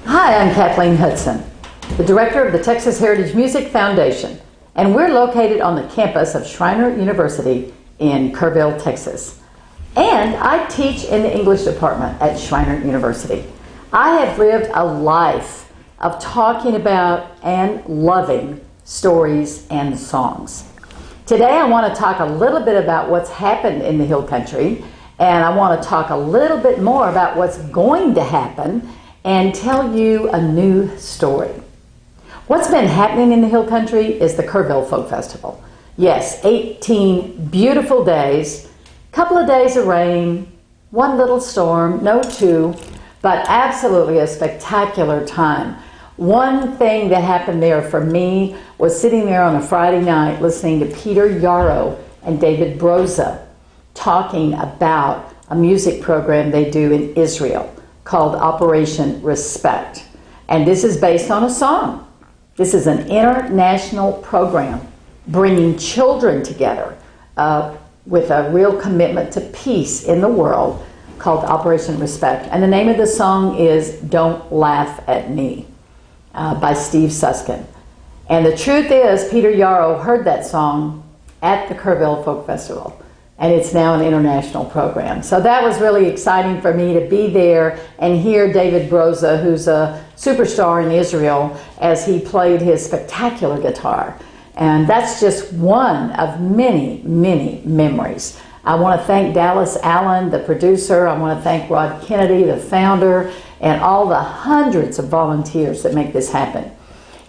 Hi, I'm Kathleen Hudson, the director of the Texas Heritage Music Foundation, and we're located on the campus of Schreiner University in Kerrville, Texas. And I teach in the English department at Schreiner University. I have lived a life of talking about and loving stories and songs. Today I want to talk a little bit about what's happened in the Hill Country, and I want to talk a little bit more about what's going to happen and tell you a new story. What's been happening in the Hill Country is the Kerrville Folk Festival. Yes, 18 beautiful days, couple of days of rain, one little storm, no two, but absolutely a spectacular time. One thing that happened there for me was sitting there on a Friday night listening to Peter Yarrow and David Broza talking about a music program they do in Israel called Operation Respect. And this is based on a song. This is an international program bringing children together with a real commitment to peace in the world called Operation Respect. And the name of the song is Don't Laugh at Me by Steve Suskin. And the truth is, Peter Yarrow heard that song at the Kerrville Folk Festival, and it's now an international program. So that was really exciting for me to be there and hear David Broza, who's a superstar in Israel, as he played his spectacular guitar. And that's just one of many, many memories. I want to thank Dallas Allen, the producer. I want to thank Rod Kennedy, the founder, and all the hundreds of volunteers that make this happen.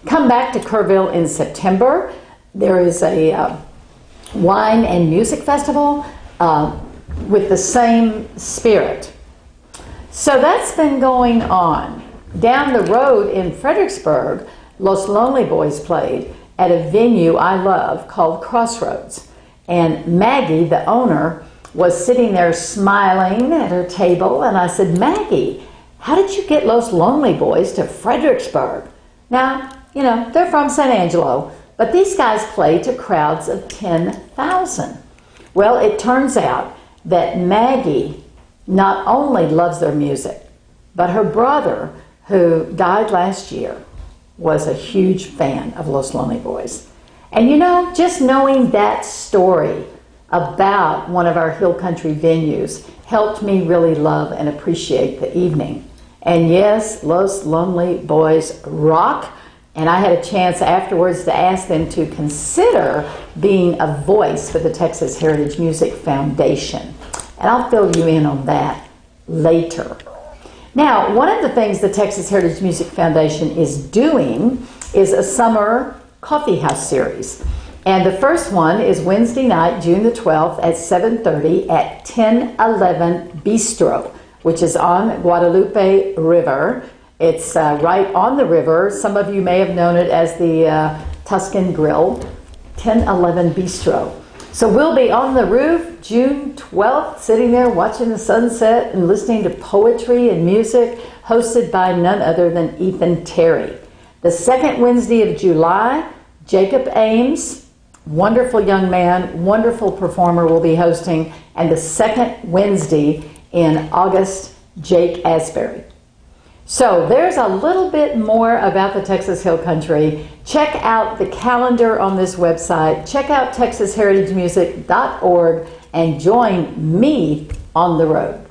Come back to Kerrville in September. There is a wine and music festival with the same spirit. So that's been going on. Down the road in Fredericksburg, Los Lonely Boys played at a venue I love called Crossroads. And Maggie, the owner, was sitting there smiling at her table, and I said, Maggie, how did you get Los Lonely Boys to Fredericksburg? Now, you know, they're from San Angelo, but these guys play to crowds of 10,000. Well, it turns out that Maggie not only loves their music, but her brother, who died last year, was a huge fan of Los Lonely Boys. And you know, just knowing that story about one of our Hill Country venues helped me really love and appreciate the evening. And yes, Los Lonely Boys rock. And I had a chance afterwards to ask them to consider being a voice for the Texas Heritage Music Foundation. And I'll fill you in on that later. Now, one of the things the Texas Heritage Music Foundation is doing is a summer coffee house series. And the first one is Wednesday night, June the 12th at 7:30 at 1011 Bistro, which is on Guadalupe River. It's right on the river. Some of you may have known it as the Tuscan Grill, 1011 Bistro. So we'll be on the roof June 12th, sitting there watching the sunset and listening to poetry and music, hosted by none other than Ethan Terry. The second Wednesday of July, Jacob Ames, wonderful young man, wonderful performer, will be hosting. And the second Wednesday in August, Jake Asbury. So there's a little bit more about the Texas Hill Country. Check out the calendar on this website. Check out texasheritagemusic.org and join me on the road.